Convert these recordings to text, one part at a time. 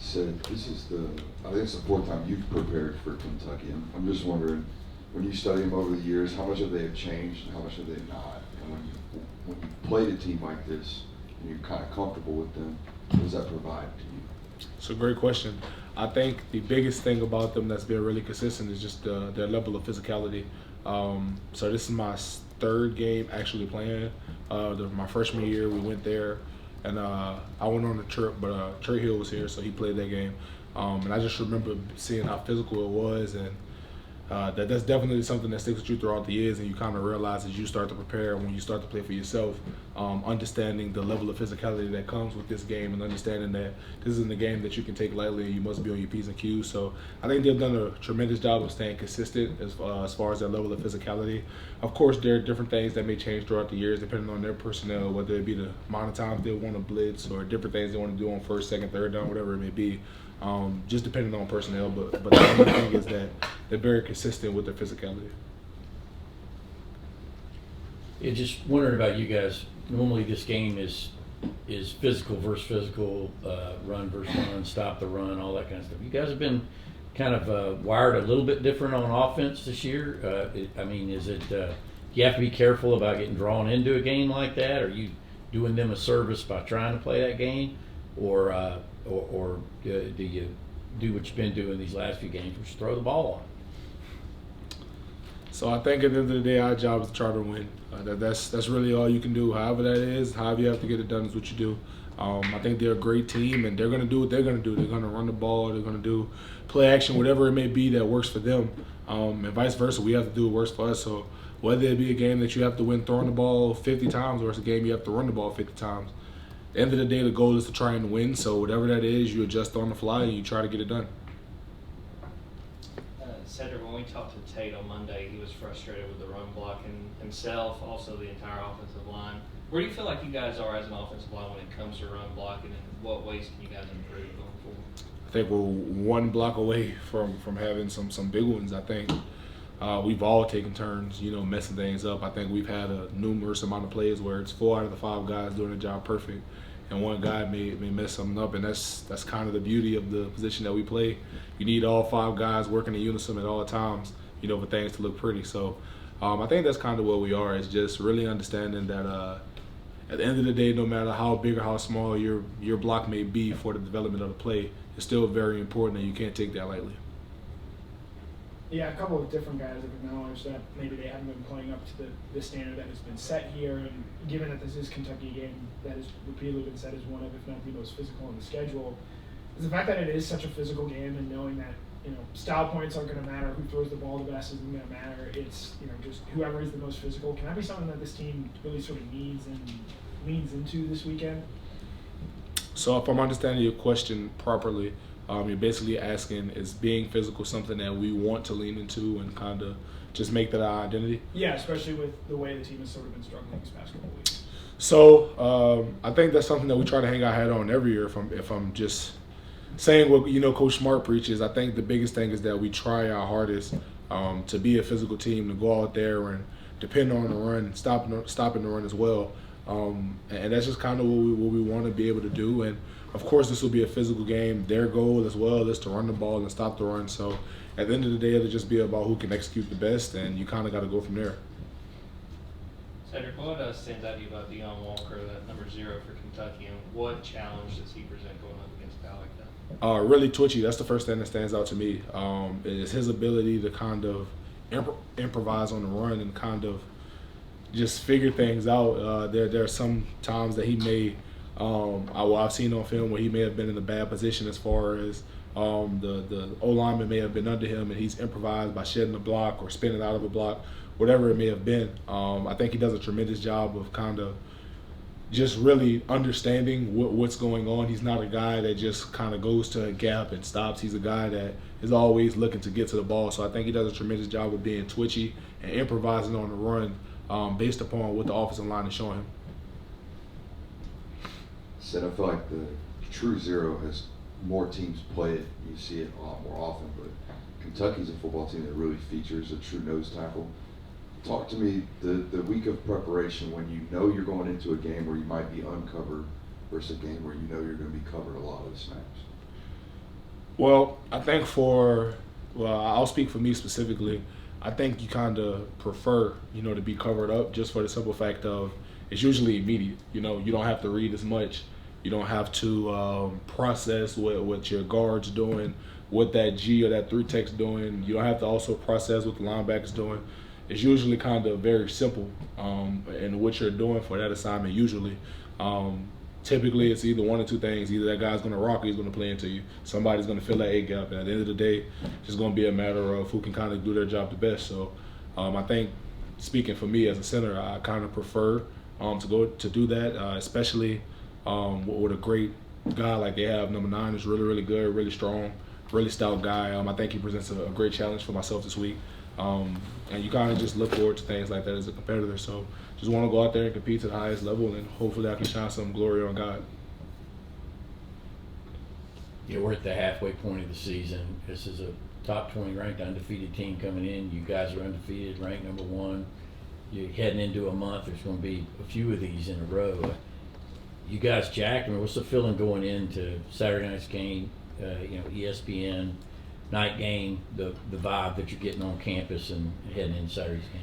said this is I think it's the fourth time you've prepared for Kentucky. I'm just wondering, when you study them over the years, how much have they changed and how much have they not? And when you played a team like this and you're kind of comfortable with them, what does that provide to you? It's a great question. I think the biggest thing about them that's been really consistent is just their level of physicality. So this is my third game actually playing. My freshman year, we went there, and I went on a trip, but Trey Hill was here, so he played that game. And I just remember seeing how physical it was, and that's definitely something that sticks with you throughout the years, and you kind of realize as you start to prepare, when you start to play for yourself, understanding the level of physicality that comes with this game, and understanding that this isn't a game that you can take lightly and you must be on your P's and Q's. So I think they've done a tremendous job of staying consistent as far as their level of physicality. Of course, there are different things that may change throughout the years depending on their personnel, whether it be the amount of times they want to blitz or different things they want to do on first, second, third down, whatever it may be. Just depending on personnel, but the main thing is that they're very consistent with their physicality. Yeah, just wondering about you guys. Normally, this game is physical versus physical, run versus run, stop the run, all that kind of stuff. You guys have been kind of wired a little bit different on offense this year. Is it? You have to be careful about getting drawn into a game like that? Are you doing them a service by trying to play that game, or do you do what you've been doing these last few games, which is throw the ball on? So I think at the end of the day, our job is to try to win. That's really all you can do. However that is, however you have to get it done is what you do. I think they're a great team, and they're going to do what they're going to do. They're going to run the ball. They're going to do play action, whatever it may be that works for them. And vice versa, we have to do what works for us. So whether it be a game that you have to win throwing the ball 50 times or it's a game you have to run the ball 50 times, at the end of the day, the goal is to try and win. So whatever that is, you adjust on the fly and you try to get it done. Sedrick, when we talked to Tate on Monday, he was frustrated with the run blocking himself, also the entire offensive line. Where do you feel like you guys are as an offensive line when it comes to run blocking, and what ways can you guys improve going forward? I think we're one block away from having some big ones. I think we've all taken turns, messing things up. I think we've had a numerous amount of plays where it's 4 out of the 5 guys doing the job perfect, and one guy may mess something up, and that's kind of the beauty of the position that we play. You need all 5 guys working in unison at all times, for things to look pretty. So I think that's kind of where we are. It's just really understanding that at the end of the day, no matter how big or how small your block may be for the development of the play, it's still very important, and you can't take that lightly. Yeah, a couple of different guys have acknowledged that maybe they haven't been playing up to the standard that has been set here, and given that this is Kentucky game that has repeatedly been set as one of, if not the most physical on the schedule, is the fact that it is such a physical game, and knowing that style points aren't going to matter, who throws the ball the best isn't going to matter. It's just whoever is the most physical. Can that be something that this team really sort of needs and leans into this weekend? So if I'm understanding your question properly, you're basically asking, is being physical something that we want to lean into and kind of just make that our identity? Yeah, especially with the way the team has sort of been struggling these past couple weeks. So I think that's something that we try to hang our hat on every year. If I'm just saying what Coach Smart preaches, I think the biggest thing is that we try our hardest to be a physical team, to go out there and depend on the run, stopping the run as well. And that's just kind of what we want to be able to do. And of course, this will be a physical game. Their goal as well is to run the ball and stop the run. So at the end of the day, it'll just be about who can execute the best, and you kind of got to go from there. Sedrick, what stands out to you about Deone Walker, that number 0 for Kentucky, and what challenge does he present going up against a guy like that? Really twitchy. That's the first thing that stands out to me. Is his ability to kind of improvise on the run and kind of just figure things out. There are some times that he may, I've seen on film where he may have been in a bad position as far as the O-lineman may have been under him and he's improvised by shedding a block or spinning out of a block, whatever it may have been. I think he does a tremendous job of kind of just really understanding what's going on. He's not a guy that just kind of goes to a gap and stops. He's a guy that is always looking to get to the ball. So I think he does a tremendous job of being twitchy and improvising on the run based upon what the offensive line is showing him. Said I feel like the true 0 has more teams play it. You see it a lot more often, but Kentucky's a football team that really features a true nose tackle. Talk to me the week of preparation when you know you're going into a game where you might be uncovered versus a game where you know you're going to be covered a lot of the snaps. Well, I think I'll speak for me specifically. I think you kind of prefer, to be covered up just for the simple fact of it's usually immediate. You don't have to read as much. You don't have to process what your guard's doing, what that G or that 3 tech's doing. You don't have to also process what the linebackers doing. It's usually kind of very simple in what you're doing for that assignment usually. Typically, it's either one or two things. Either that guy's going to rock or he's going to play into you. Somebody's going to fill that A gap. And at the end of the day, it's just going to be a matter of who can kind of do their job the best. So I think, speaking for me as a center, I kind of prefer to do that, especially with a great guy like they have. Number 9 is really, really good, really strong, really stout guy. I think he presents a great challenge for myself this week. And you kind of just look forward to things like that as a competitor. So just want to go out there and compete to the highest level, and hopefully I can shine some glory on God. Yeah, we're at the halfway point of the season. This is a top 20 ranked undefeated team coming in. You guys are undefeated, ranked number 1. You're heading into a month. There's going to be a few of these in a row. You guys jacked. I mean, what's the feeling going into Saturday night's game? ESPN night game, the vibe that you're getting on campus and heading into Saturday's game.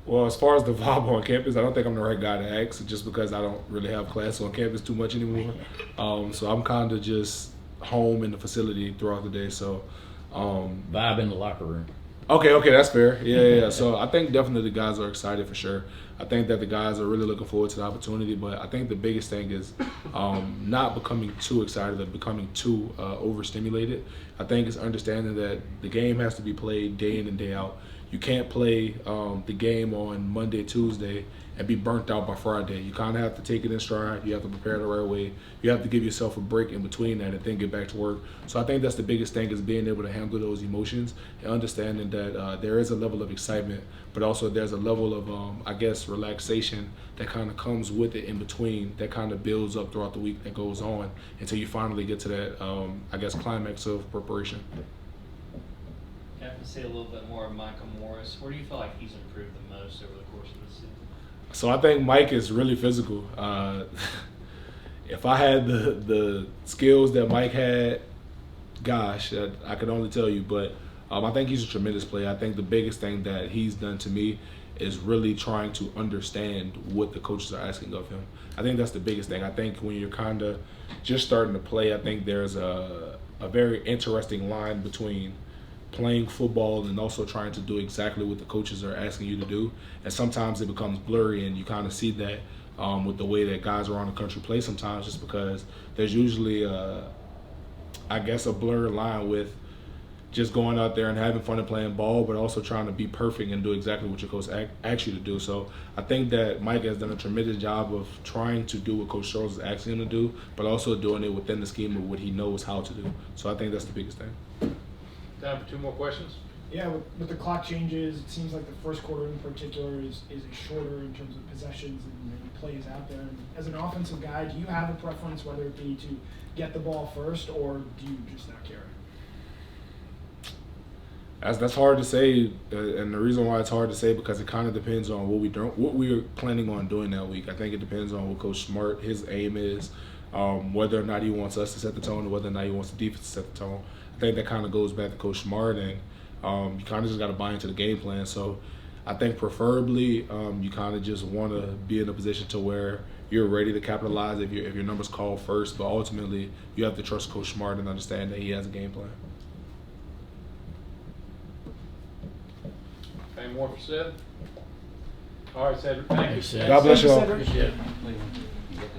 Well, as far as the vibe on campus, I don't think I'm the right guy to ask, just because I don't really have class on campus too much anymore. So I'm kind of just home in the facility throughout the day. So vibe in the locker room. Okay, that's fair. Yeah. So I think definitely the guys are excited for sure. I think that the guys are really looking forward to the opportunity, but I think the biggest thing is not becoming too excited or becoming too overstimulated. I think it's understanding that the game has to be played day in and day out. You can't play the game on Monday, Tuesday, and be burnt out by Friday. You kind of have to take it in stride. You have to prepare the right way. You have to give yourself a break in between that and then get back to work. So I think that's the biggest thing, is being able to handle those emotions and understanding that there is a level of excitement, but also there's a level of, relaxation that kind of comes with it in between, that kind of builds up throughout the week, that goes on until you finally get to that, climax of preparation. I have to say a little bit more of Micah Morris. Where do you feel like he's improved the most over the course of the season? So I think Mike is really physical. If I had the skills that Mike had, gosh, I could only tell you. But I think he's a tremendous player. I think the biggest thing that he's done to me is really trying to understand what the coaches are asking of him. I think that's the biggest thing. I think when you're kind of just starting to play, I think there's a very interesting line between playing football and also trying to do exactly what the coaches are asking you to do. And sometimes it becomes blurry, and you kind of see that with the way that guys around the country play sometimes, just because there's usually, a blurred line with just going out there and having fun and playing ball, but also trying to be perfect and do exactly what your coach asks you to do. So I think that Mike has done a tremendous job of trying to do what Coach Charles is asking him to do, but also doing it within the scheme of what he knows how to do. So I think that's the biggest thing. Time for 2 more questions. Yeah, with the clock changes, it seems like the first quarter in particular is shorter in terms of possessions and plays out there. And as an offensive guy, do you have a preference, whether it be to get the ball first, or do you just not care? That's hard to say, and the reason why it's hard to say, because it kind of depends on what we're planning on doing that week. I think it depends on what Coach Smart, his aim is, whether or not he wants us to set the tone, or whether or not he wants the defense to set the tone. I think that kind of goes back to Coach Smart, and you kind of just got to buy into the game plan. So I think preferably you kind of just want to be in a position to where you're ready to capitalize if your number's called first, but ultimately you have to trust Coach Smart and understand that he has a game plan. Any more for Seth? All right, Cedric, thank you. Thanks, Seth. God bless you all. Thank you, Cedric. Appreciate it.